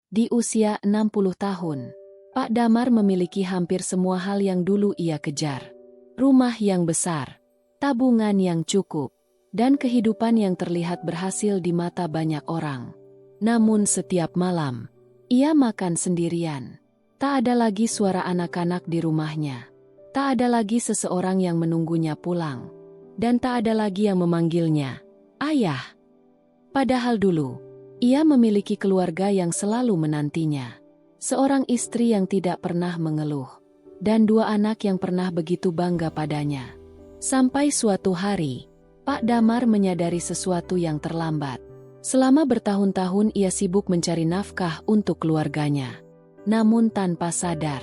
Di usia 60 tahun, Pak Damar memiliki hampir semua hal yang dulu ia kejar. Rumah yang besar, tabungan yang cukup, dan kehidupan yang terlihat berhasil di mata banyak orang. Namun setiap malam, ia makan sendirian. Tak ada lagi suara anak-anak di rumahnya. Tak ada lagi seseorang yang menunggunya pulang. Dan tak ada lagi yang memanggilnya, "Ayah." Padahal dulu, ia memiliki keluarga yang selalu menantinya. Seorang istri yang tidak pernah mengeluh. Dan 2 anak yang pernah begitu bangga padanya. Sampai suatu hari, Pak Damar menyadari sesuatu yang terlambat. Selama bertahun-tahun ia sibuk mencari nafkah untuk keluarganya. Namun tanpa sadar,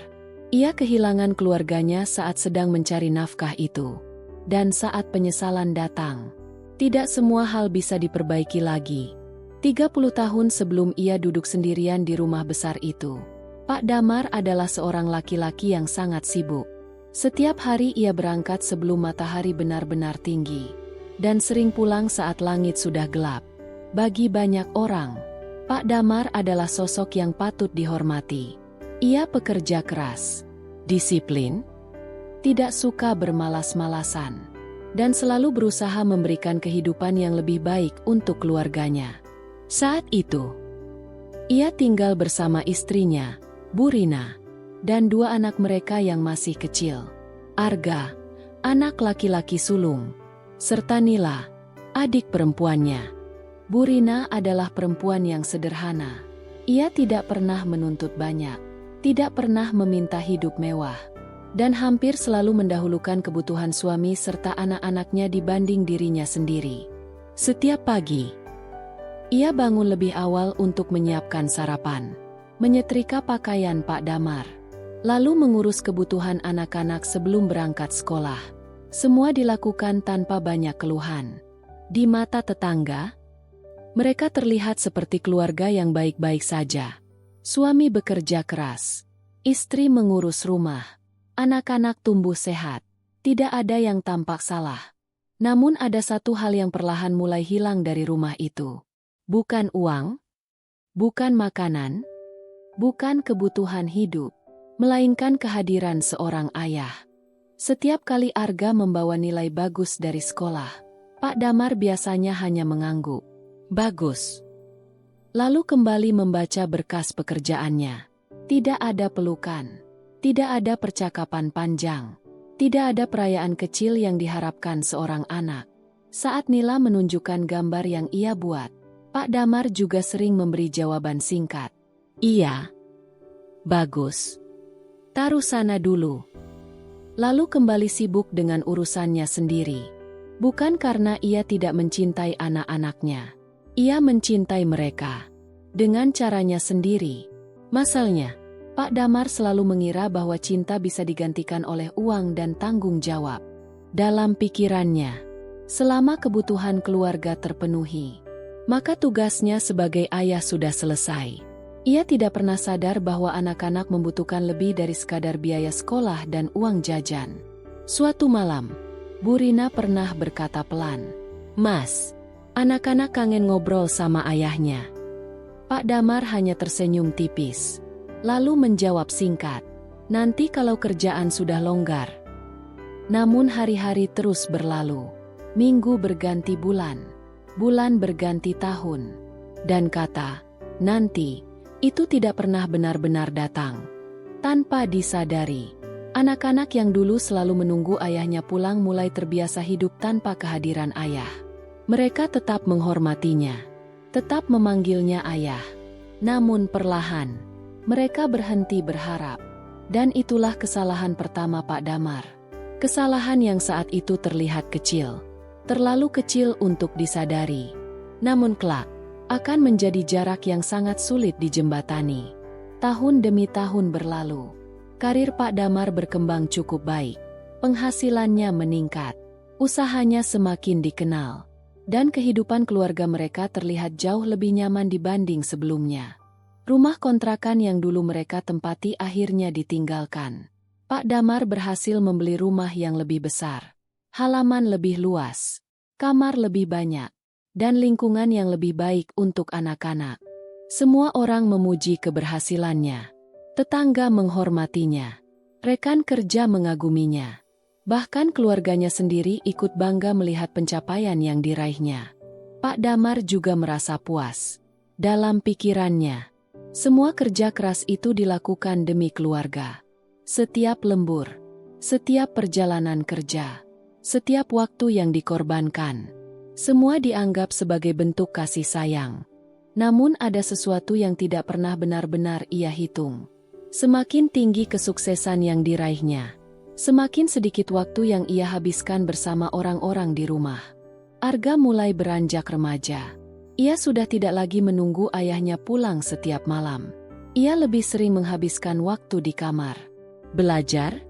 ia kehilangan keluarganya saat sedang mencari nafkah itu. Dan saat penyesalan datang, tidak semua hal bisa diperbaiki lagi. 30 tahun sebelum ia duduk sendirian di rumah besar itu, Pak Damar adalah seorang laki-laki yang sangat sibuk. Setiap hari ia berangkat sebelum matahari benar-benar tinggi, dan sering pulang saat langit sudah gelap. Bagi banyak orang, Pak Damar adalah sosok yang patut dihormati. Ia pekerja keras, disiplin, tidak suka bermalas-malasan, dan selalu berusaha memberikan kehidupan yang lebih baik untuk keluarganya. Saat itu, ia tinggal bersama istrinya, Bu Rina, dan 2 anak mereka yang masih kecil. Arga, anak laki-laki sulung, serta Nila, adik perempuannya. Bu Rina adalah perempuan yang sederhana. Ia tidak pernah menuntut banyak, tidak pernah meminta hidup mewah, dan hampir selalu mendahulukan kebutuhan suami serta anak-anaknya dibanding dirinya sendiri. Setiap pagi, ia bangun lebih awal untuk menyiapkan sarapan, menyetrika pakaian Pak Damar, lalu mengurus kebutuhan anak-anak sebelum berangkat sekolah. Semua dilakukan tanpa banyak keluhan. Di mata tetangga, mereka terlihat seperti keluarga yang baik-baik saja. Suami bekerja keras, istri mengurus rumah, anak-anak tumbuh sehat, tidak ada yang tampak salah. Namun ada satu hal yang perlahan mulai hilang dari rumah itu. Bukan uang, bukan makanan, bukan kebutuhan hidup, melainkan kehadiran seorang ayah. Setiap kali Arga membawa nilai bagus dari sekolah, Pak Damar biasanya hanya mengangguk. Bagus. Lalu kembali membaca berkas pekerjaannya. Tidak ada pelukan, tidak ada percakapan panjang, tidak ada perayaan kecil yang diharapkan seorang anak. Saat Nila menunjukkan gambar yang ia buat, Pak Damar juga sering memberi jawaban singkat. Iya. Bagus. Taruh sana dulu. Lalu kembali sibuk dengan urusannya sendiri. Bukan karena ia tidak mencintai anak-anaknya. Ia mencintai mereka. Dengan caranya sendiri. Masalahnya, Pak Damar selalu mengira bahwa cinta bisa digantikan oleh uang dan tanggung jawab. Dalam pikirannya, selama kebutuhan keluarga terpenuhi, maka tugasnya sebagai ayah sudah selesai. Ia tidak pernah sadar bahwa anak-anak membutuhkan lebih dari sekadar biaya sekolah dan uang jajan. Suatu malam, Bu Rina pernah berkata pelan, "Mas, anak-anak kangen ngobrol sama ayahnya." Pak Damar hanya tersenyum tipis, lalu menjawab singkat, "Nanti kalau kerjaan sudah longgar." Namun hari-hari terus berlalu, minggu berganti bulan. Bulan berganti tahun, dan kata, "nanti," itu tidak pernah benar-benar datang. Tanpa disadari, anak-anak yang dulu selalu menunggu ayahnya pulang mulai terbiasa hidup tanpa kehadiran ayah. Mereka tetap menghormatinya, tetap memanggilnya ayah. Namun perlahan, mereka berhenti berharap. Dan itulah kesalahan pertama Pak Damar. Kesalahan yang saat itu terlihat kecil. Terlalu kecil untuk disadari. Namun kelak, akan menjadi jarak yang sangat sulit dijembatani. Tahun demi tahun berlalu. Karir Pak Damar berkembang cukup baik. Penghasilannya meningkat. Usahanya semakin dikenal. Dan kehidupan keluarga mereka terlihat jauh lebih nyaman dibanding sebelumnya. Rumah kontrakan yang dulu mereka tempati akhirnya ditinggalkan. Pak Damar berhasil membeli rumah yang lebih besar. Halaman lebih luas, kamar lebih banyak, dan lingkungan yang lebih baik untuk anak-anak. Semua orang memuji keberhasilannya. Tetangga menghormatinya. Rekan kerja mengaguminya. Bahkan keluarganya sendiri ikut bangga melihat pencapaian yang diraihnya. Pak Damar juga merasa puas. Dalam pikirannya, semua kerja keras itu dilakukan demi keluarga. Setiap lembur, setiap perjalanan kerja, setiap waktu yang dikorbankan, semua dianggap sebagai bentuk kasih sayang. Namun ada sesuatu yang tidak pernah benar-benar ia hitung. Semakin tinggi kesuksesan yang diraihnya, semakin sedikit waktu yang ia habiskan bersama orang-orang di rumah. Arga mulai beranjak remaja. Ia sudah tidak lagi menunggu ayahnya pulang setiap malam. Ia lebih sering menghabiskan waktu di kamar, belajar,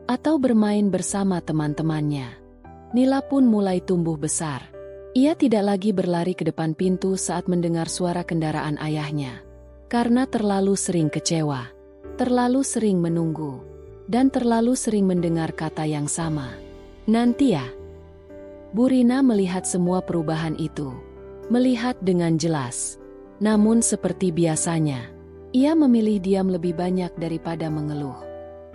atau bermain bersama teman-temannya. Nila pun mulai tumbuh besar. Ia tidak lagi berlari ke depan pintu saat mendengar suara kendaraan ayahnya. Karena terlalu sering kecewa, terlalu sering menunggu, dan terlalu sering mendengar kata yang sama. Nanti ya. Bu Rina melihat semua perubahan itu. Melihat dengan jelas. Namun seperti biasanya, ia memilih diam lebih banyak daripada mengeluh.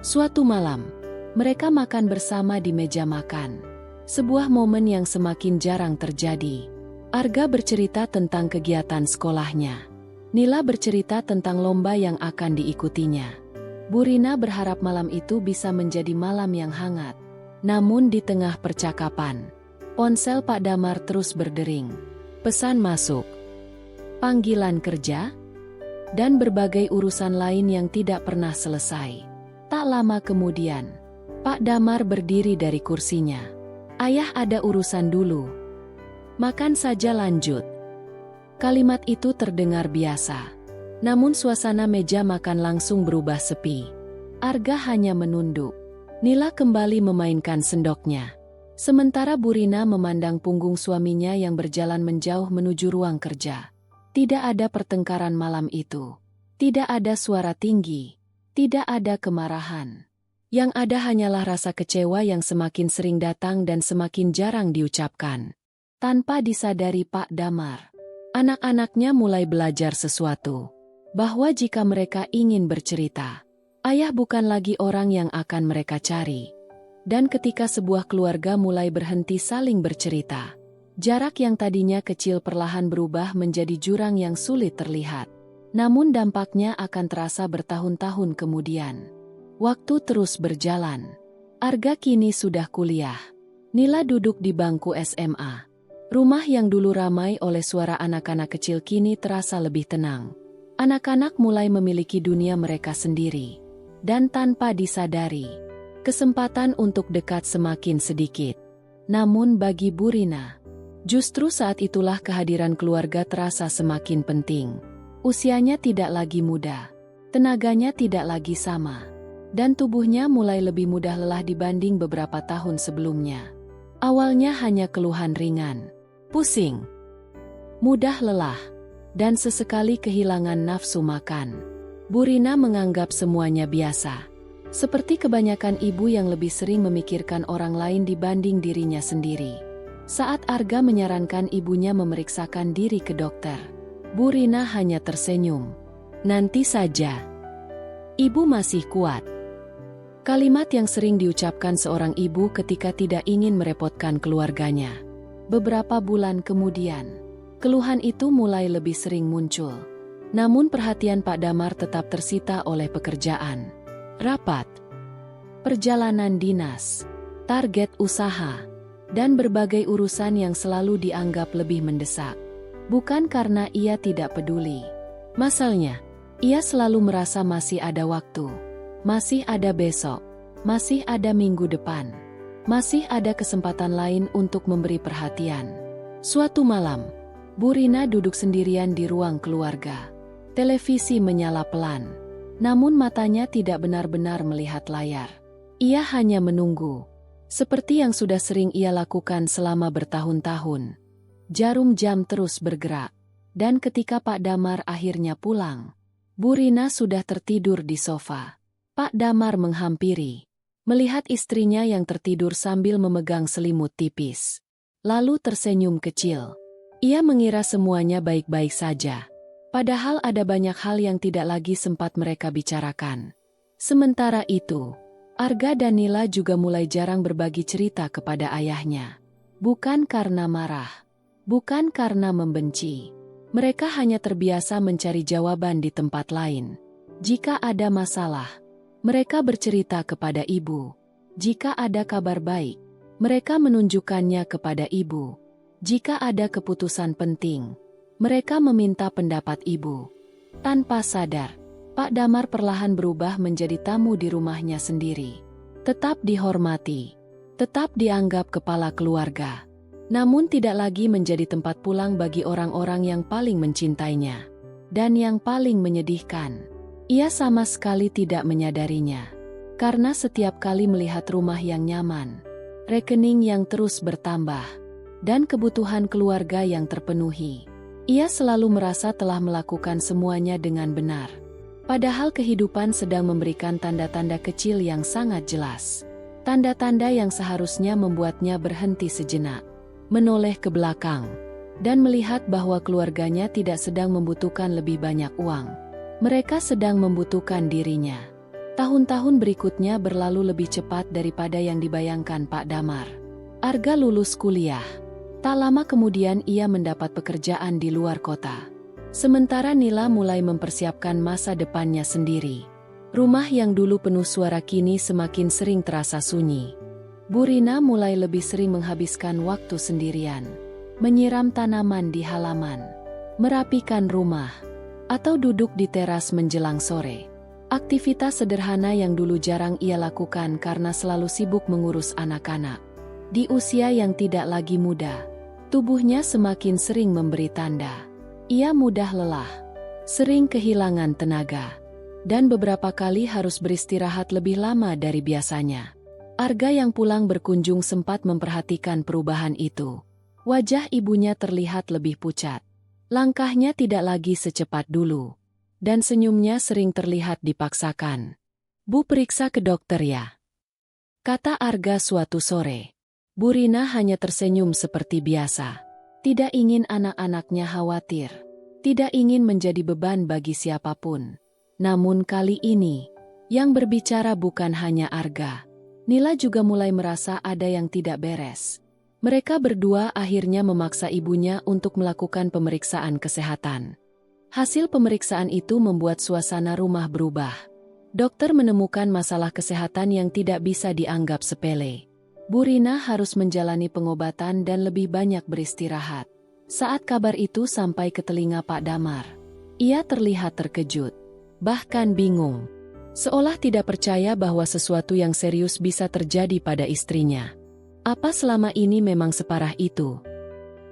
Suatu malam, mereka makan bersama di meja makan. Sebuah momen yang semakin jarang terjadi. Arga bercerita tentang kegiatan sekolahnya. Nila bercerita tentang lomba yang akan diikutinya. Bu Rina berharap malam itu bisa menjadi malam yang hangat. Namun di tengah percakapan, ponsel Pak Damar terus berdering. Pesan masuk, panggilan kerja, dan berbagai urusan lain yang tidak pernah selesai. Tak lama kemudian, Pak Damar berdiri dari kursinya. Ayah ada urusan dulu. Makan saja lanjut. Kalimat itu terdengar biasa. Namun suasana meja makan langsung berubah sepi. Arga hanya menunduk. Nila kembali memainkan sendoknya. Sementara Bu Rina memandang punggung suaminya yang berjalan menjauh menuju ruang kerja. Tidak ada pertengkaran malam itu. Tidak ada suara tinggi. Tidak ada kemarahan. Yang ada hanyalah rasa kecewa yang semakin sering datang dan semakin jarang diucapkan. Tanpa disadari Pak Damar, anak-anaknya mulai belajar sesuatu. Bahwa jika mereka ingin bercerita, ayah bukan lagi orang yang akan mereka cari. Dan ketika sebuah keluarga mulai berhenti saling bercerita, jarak yang tadinya kecil perlahan berubah menjadi jurang yang sulit terlihat. Namun dampaknya akan terasa bertahun-tahun kemudian. Waktu terus berjalan. Arga kini sudah kuliah. Nila duduk di bangku SMA. Rumah yang dulu ramai oleh suara anak-anak kecil kini terasa lebih tenang. Anak-anak mulai memiliki dunia mereka sendiri. Dan tanpa disadari, kesempatan untuk dekat semakin sedikit. Namun bagi Bu Rina, justru saat itulah kehadiran keluarga terasa semakin penting. Usianya tidak lagi muda, tenaganya tidak lagi sama, dan tubuhnya mulai lebih mudah lelah dibanding beberapa tahun sebelumnya. Awalnya hanya keluhan ringan, pusing, mudah lelah, dan sesekali kehilangan nafsu makan. Bu Rina menganggap semuanya biasa. Seperti kebanyakan ibu yang lebih sering memikirkan orang lain dibanding dirinya sendiri. Saat Arga menyarankan ibunya memeriksakan diri ke dokter, Bu Rina hanya tersenyum. Nanti saja. Ibu masih kuat. Kalimat yang sering diucapkan seorang ibu ketika tidak ingin merepotkan keluarganya. Beberapa bulan kemudian, keluhan itu mulai lebih sering muncul. Namun perhatian Pak Damar tetap tersita oleh pekerjaan, rapat, perjalanan dinas, target usaha, dan berbagai urusan yang selalu dianggap lebih mendesak. Bukan karena ia tidak peduli. Masalahnya, ia selalu merasa masih ada waktu, masih ada besok, masih ada minggu depan, masih ada kesempatan lain untuk memberi perhatian. Suatu malam, Bu Rina duduk sendirian di ruang keluarga. Televisi menyala pelan, namun matanya tidak benar-benar melihat layar. Ia hanya menunggu, seperti yang sudah sering ia lakukan selama bertahun-tahun. Jarum jam terus bergerak, dan ketika Pak Damar akhirnya pulang, Bu Rina sudah tertidur di sofa. Pak Damar menghampiri, melihat istrinya yang tertidur sambil memegang selimut tipis. Lalu tersenyum kecil. Ia mengira semuanya baik-baik saja. Padahal ada banyak hal yang tidak lagi sempat mereka bicarakan. Sementara itu, Arga dan Nila juga mulai jarang berbagi cerita kepada ayahnya. Bukan karena marah, bukan karena membenci. Mereka hanya terbiasa mencari jawaban di tempat lain. Jika ada masalah, mereka bercerita kepada ibu. Jika ada kabar baik, mereka menunjukkannya kepada ibu. Jika ada keputusan penting, mereka meminta pendapat ibu. Tanpa sadar, Pak Damar perlahan berubah menjadi tamu di rumahnya sendiri. Tetap dihormati, tetap dianggap kepala keluarga. Namun tidak lagi menjadi tempat pulang bagi orang-orang yang paling mencintainya. Dan yang paling menyedihkan, ia sama sekali tidak menyadarinya. Karena setiap kali melihat rumah yang nyaman, rekening yang terus bertambah, dan kebutuhan keluarga yang terpenuhi, ia selalu merasa telah melakukan semuanya dengan benar. Padahal kehidupan sedang memberikan tanda-tanda kecil yang sangat jelas. Tanda-tanda yang seharusnya membuatnya berhenti sejenak, menoleh ke belakang, dan melihat bahwa keluarganya tidak sedang membutuhkan lebih banyak uang. Mereka sedang membutuhkan dirinya. Tahun-tahun berikutnya berlalu lebih cepat daripada yang dibayangkan Pak Damar. Arga lulus kuliah. Tak lama kemudian ia mendapat pekerjaan di luar kota. Sementara Nila mulai mempersiapkan masa depannya sendiri. Rumah yang dulu penuh suara kini semakin sering terasa sunyi. Bu Rina mulai lebih sering menghabiskan waktu sendirian, menyiram tanaman di halaman, merapikan rumah, atau duduk di teras menjelang sore. Aktivitas sederhana yang dulu jarang ia lakukan karena selalu sibuk mengurus anak-anak. Di usia yang tidak lagi muda, tubuhnya semakin sering memberi tanda. Ia mudah lelah, sering kehilangan tenaga, dan beberapa kali harus beristirahat lebih lama dari biasanya. Arga yang pulang berkunjung sempat memperhatikan perubahan itu. Wajah ibunya terlihat lebih pucat. Langkahnya tidak lagi secepat dulu, dan senyumnya sering terlihat dipaksakan. "Bu, periksa ke dokter ya?" kata Arga suatu sore. Bu Rina hanya tersenyum seperti biasa. Tidak ingin anak-anaknya khawatir, tidak ingin menjadi beban bagi siapapun. Namun kali ini, yang berbicara bukan hanya Arga. Nila juga mulai merasa ada yang tidak beres. Mereka berdua akhirnya memaksa ibunya untuk melakukan pemeriksaan kesehatan. Hasil pemeriksaan itu membuat suasana rumah berubah. Dokter menemukan masalah kesehatan yang tidak bisa dianggap sepele. Bu Rina harus menjalani pengobatan dan lebih banyak beristirahat. Saat kabar itu sampai ke telinga Pak Damar, ia terlihat terkejut, bahkan bingung. Seolah tidak percaya bahwa sesuatu yang serius bisa terjadi pada istrinya. "Apa selama ini memang separah itu?"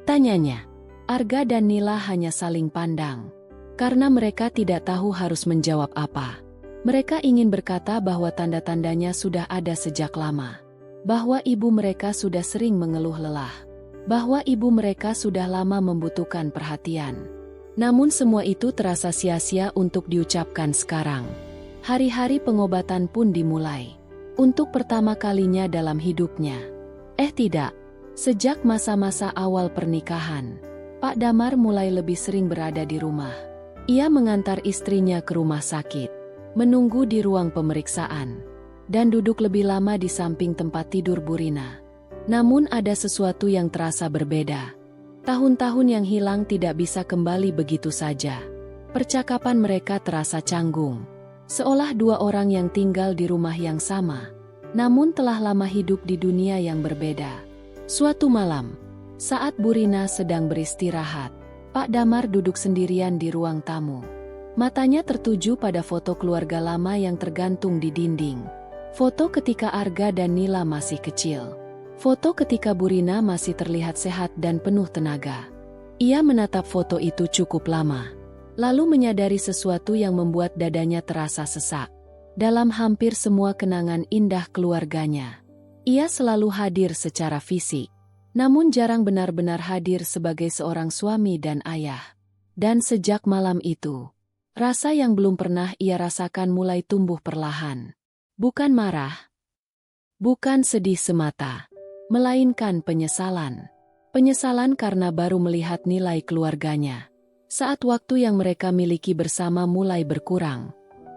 tanyanya. Arga dan Nila hanya saling pandang. Karena mereka tidak tahu harus menjawab apa. Mereka ingin berkata bahwa tanda-tandanya sudah ada sejak lama. Bahwa ibu mereka sudah sering mengeluh lelah. Bahwa ibu mereka sudah lama membutuhkan perhatian. Namun semua itu terasa sia-sia untuk diucapkan sekarang. Hari-hari pengobatan pun dimulai. Untuk pertama kalinya dalam hidupnya. Tidak. Sejak masa-masa awal pernikahan, Pak Damar mulai lebih sering berada di rumah. Ia mengantar istrinya ke rumah sakit, menunggu di ruang pemeriksaan, dan duduk lebih lama di samping tempat tidur Bu Rina. Namun ada sesuatu yang terasa berbeda. Tahun-tahun yang hilang tidak bisa kembali begitu saja. Percakapan mereka terasa canggung. Seolah dua orang yang tinggal di rumah yang sama, namun telah lama hidup di dunia yang berbeda. Suatu malam, saat Bu Rina sedang beristirahat, Pak Damar duduk sendirian di ruang tamu. Matanya tertuju pada foto keluarga lama yang tergantung di dinding. Foto ketika Arga dan Nila masih kecil. Foto ketika Bu Rina masih terlihat sehat dan penuh tenaga. Ia menatap foto itu cukup lama, lalu menyadari sesuatu yang membuat dadanya terasa sesak. Dalam hampir semua kenangan indah keluarganya, ia selalu hadir secara fisik, namun jarang benar-benar hadir sebagai seorang suami dan ayah. Dan sejak malam itu, rasa yang belum pernah ia rasakan mulai tumbuh perlahan. Bukan marah, bukan sedih semata, melainkan penyesalan. Penyesalan karena baru melihat nilai keluarganya. Saat waktu yang mereka miliki bersama mulai berkurang,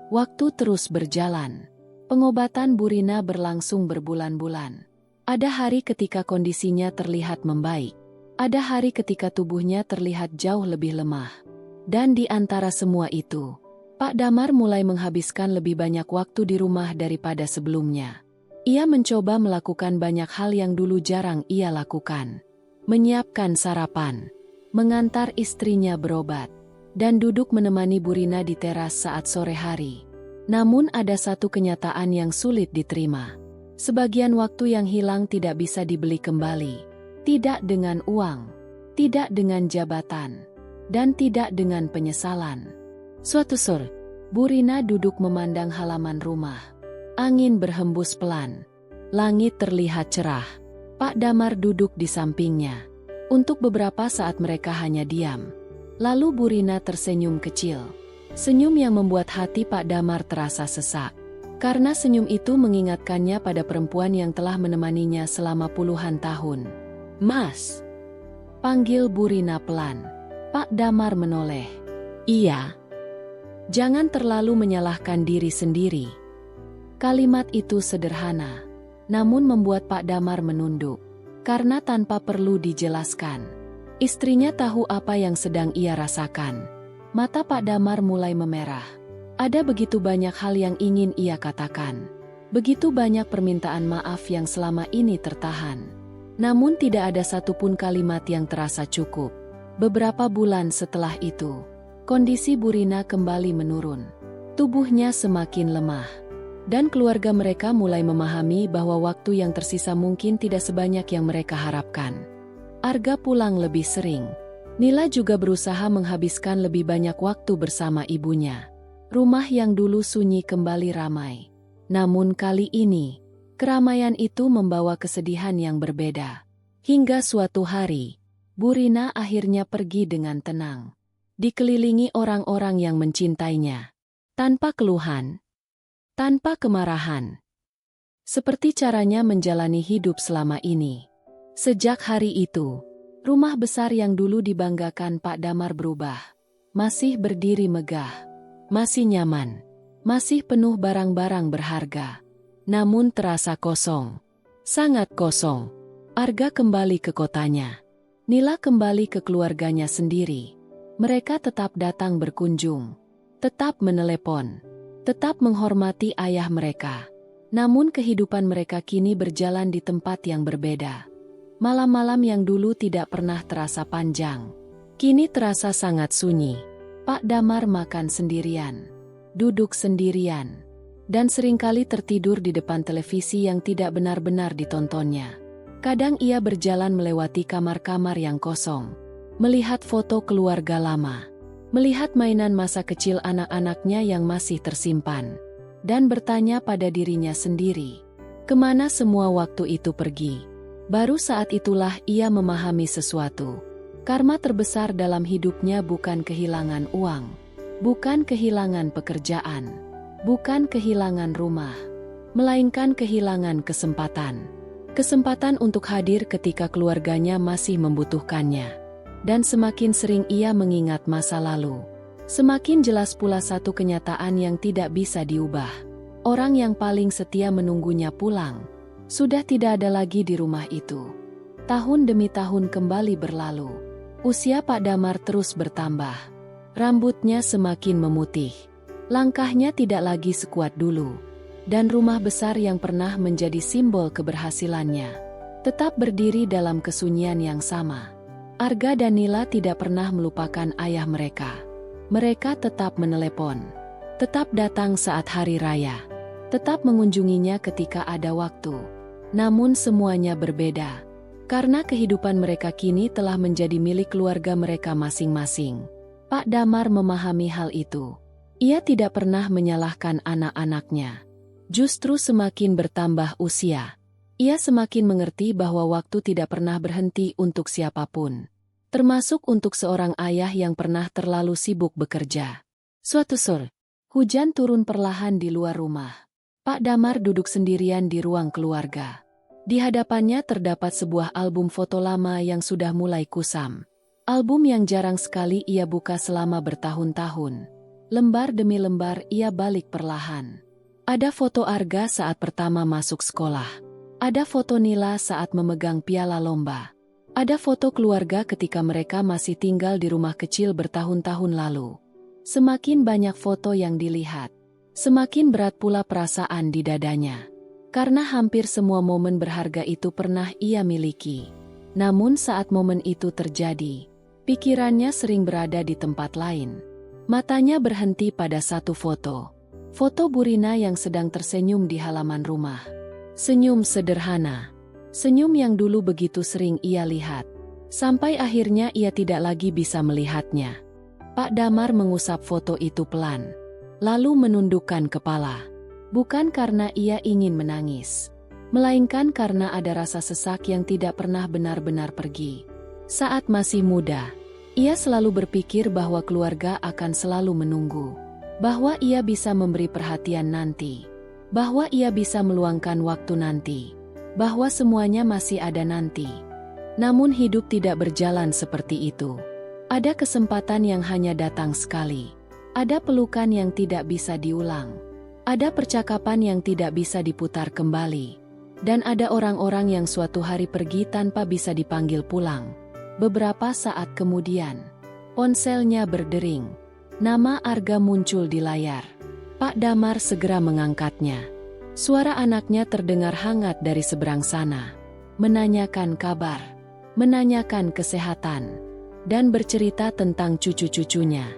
waktu terus berjalan. Pengobatan Bu Rina berlangsung berbulan-bulan. Ada hari ketika kondisinya terlihat membaik. Ada hari ketika tubuhnya terlihat jauh lebih lemah. Dan di antara semua itu, Pak Damar mulai menghabiskan lebih banyak waktu di rumah daripada sebelumnya. Ia mencoba melakukan banyak hal yang dulu jarang ia lakukan. Menyiapkan sarapan, mengantar istrinya berobat, dan duduk menemani Bu Rina di teras saat sore hari. Namun ada satu kenyataan yang sulit diterima. Sebagian waktu yang hilang tidak bisa dibeli kembali. Tidak dengan uang, tidak dengan jabatan, dan tidak dengan penyesalan. Suatu sore, Bu Rina duduk memandang halaman rumah. Angin berhembus pelan. Langit terlihat cerah. Pak Damar duduk di sampingnya. Untuk beberapa saat mereka hanya diam. Lalu Bu Rina tersenyum kecil. Senyum yang membuat hati Pak Damar terasa sesak. Karena senyum itu mengingatkannya pada perempuan yang telah menemaninya selama puluhan tahun. "Mas," panggil Bu Rina pelan. Pak Damar menoleh. "Iya." Jangan terlalu menyalahkan diri sendiri. Kalimat itu sederhana, namun membuat Pak Damar menunduk. Karena tanpa perlu dijelaskan, istrinya tahu apa yang sedang ia rasakan. Mata Pak Damar mulai memerah. Ada begitu banyak hal yang ingin ia katakan. Begitu banyak permintaan maaf yang selama ini tertahan. Namun tidak ada satupun kalimat yang terasa cukup. Beberapa bulan setelah itu, kondisi Bu Rina kembali menurun. Tubuhnya semakin lemah. Dan keluarga mereka mulai memahami bahwa waktu yang tersisa mungkin tidak sebanyak yang mereka harapkan. Arga pulang lebih sering. Nila juga berusaha menghabiskan lebih banyak waktu bersama ibunya. Rumah yang dulu sunyi kembali ramai. Namun kali ini, keramaian itu membawa kesedihan yang berbeda. Hingga suatu hari, Bu Rina akhirnya pergi dengan tenang. Dikelilingi orang-orang yang mencintainya. Tanpa keluhan. Tanpa kemarahan. Seperti caranya menjalani hidup selama ini. Sejak hari itu, rumah besar yang dulu dibanggakan Pak Damar berubah. Masih berdiri megah. Masih nyaman. Masih penuh barang-barang berharga. Namun terasa kosong. Sangat kosong. Arga kembali ke kotanya. Nila kembali ke keluarganya sendiri. Mereka tetap datang berkunjung. Tetap menelepon. Tetap menghormati ayah mereka. Namun kehidupan mereka kini berjalan di tempat yang berbeda. Malam-malam yang dulu tidak pernah terasa panjang, kini terasa sangat sunyi. Pak Damar makan sendirian, duduk sendirian, dan seringkali tertidur di depan televisi yang tidak benar-benar ditontonnya. Kadang ia berjalan melewati kamar-kamar yang kosong, melihat foto keluarga lama, melihat mainan masa kecil anak-anaknya yang masih tersimpan, dan bertanya pada dirinya sendiri, kemana semua waktu itu pergi. Baru saat itulah ia memahami sesuatu. Karma terbesar dalam hidupnya bukan kehilangan uang, bukan kehilangan pekerjaan, bukan kehilangan rumah, melainkan kehilangan kesempatan. Kesempatan untuk hadir ketika keluarganya masih membutuhkannya. Dan semakin sering ia mengingat masa lalu, semakin jelas pula satu kenyataan yang tidak bisa diubah. Orang yang paling setia menunggunya pulang sudah tidak ada lagi di rumah itu. Tahun demi tahun kembali berlalu. Usia Pak Damar terus bertambah. Rambutnya semakin memutih. Langkahnya tidak lagi sekuat dulu. Dan rumah besar yang pernah menjadi simbol keberhasilannya tetap berdiri dalam kesunyian yang sama. Arga dan Nila tidak pernah melupakan ayah mereka. Mereka tetap menelepon. Tetap datang saat hari raya. Tetap mengunjunginya ketika ada waktu. Namun semuanya berbeda. Karena kehidupan mereka kini telah menjadi milik keluarga mereka masing-masing. Pak Damar memahami hal itu. Ia tidak pernah menyalahkan anak-anaknya. Justru semakin bertambah usia, ia semakin mengerti bahwa waktu tidak pernah berhenti untuk siapapun. Termasuk untuk seorang ayah yang pernah terlalu sibuk bekerja. Suatu sore, hujan turun perlahan di luar rumah. Pak Damar duduk sendirian di ruang keluarga. Di hadapannya terdapat sebuah album foto lama yang sudah mulai kusam. Album yang jarang sekali ia buka selama bertahun-tahun. Lembar demi lembar ia balik perlahan. Ada foto Arga saat pertama masuk sekolah. Ada foto Nila saat memegang piala lomba. Ada foto keluarga ketika mereka masih tinggal di rumah kecil bertahun-tahun lalu. Semakin banyak foto yang dilihat, semakin berat pula perasaan di dadanya. Karena hampir semua momen berharga itu pernah ia miliki. Namun saat momen itu terjadi, pikirannya sering berada di tempat lain. Matanya berhenti pada satu foto. Foto Burina yang sedang tersenyum di halaman rumah. Senyum sederhana. Senyum yang dulu begitu sering ia lihat. Sampai akhirnya ia tidak lagi bisa melihatnya. Pak Damar mengusap foto itu pelan. Lalu menundukkan kepala. Bukan karena ia ingin menangis, melainkan karena ada rasa sesak yang tidak pernah benar-benar pergi. Saat masih muda, ia selalu berpikir bahwa keluarga akan selalu menunggu, bahwa ia bisa memberi perhatian nanti, bahwa ia bisa meluangkan waktu nanti, bahwa semuanya masih ada nanti. Namun hidup tidak berjalan seperti itu. Ada kesempatan yang hanya datang sekali, ada pelukan yang tidak bisa diulang. Ada percakapan yang tidak bisa diputar kembali. Dan ada orang-orang yang suatu hari pergi tanpa bisa dipanggil pulang. Beberapa saat kemudian, ponselnya berdering. Nama Arga muncul di layar. Pak Damar segera mengangkatnya. Suara anaknya terdengar hangat dari seberang sana. Menanyakan kabar, menanyakan kesehatan, dan bercerita tentang cucu-cucunya.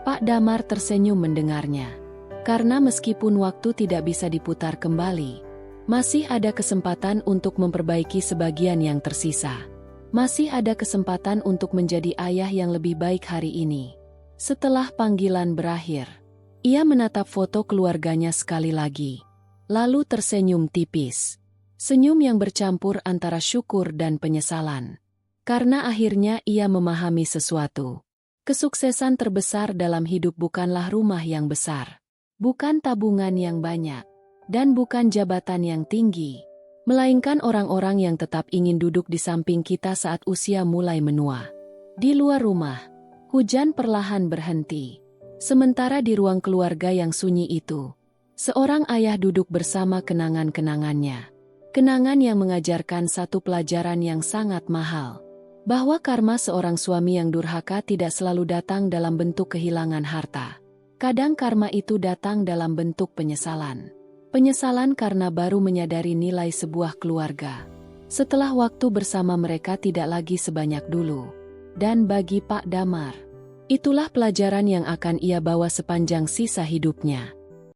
Pak Damar tersenyum mendengarnya. Karena meskipun waktu tidak bisa diputar kembali, masih ada kesempatan untuk memperbaiki sebagian yang tersisa. Masih ada kesempatan untuk menjadi ayah yang lebih baik hari ini. Setelah panggilan berakhir, ia menatap foto keluarganya sekali lagi. Lalu tersenyum tipis. Senyum yang bercampur antara syukur dan penyesalan. Karena akhirnya ia memahami sesuatu. Kesuksesan terbesar dalam hidup bukanlah rumah yang besar. Bukan tabungan yang banyak, dan bukan jabatan yang tinggi, melainkan orang-orang yang tetap ingin duduk di samping kita saat usia mulai menua. Di luar rumah, hujan perlahan berhenti. Sementara di ruang keluarga yang sunyi itu, seorang ayah duduk bersama kenangan-kenangannya. Kenangan yang mengajarkan satu pelajaran yang sangat mahal, bahwa karma seorang suami yang durhaka tidak selalu datang dalam bentuk kehilangan harta. Kadang karma itu datang dalam bentuk penyesalan. Penyesalan karena baru menyadari nilai sebuah keluarga. Setelah waktu bersama mereka tidak lagi sebanyak dulu. Dan bagi Pak Damar, itulah pelajaran yang akan ia bawa sepanjang sisa hidupnya.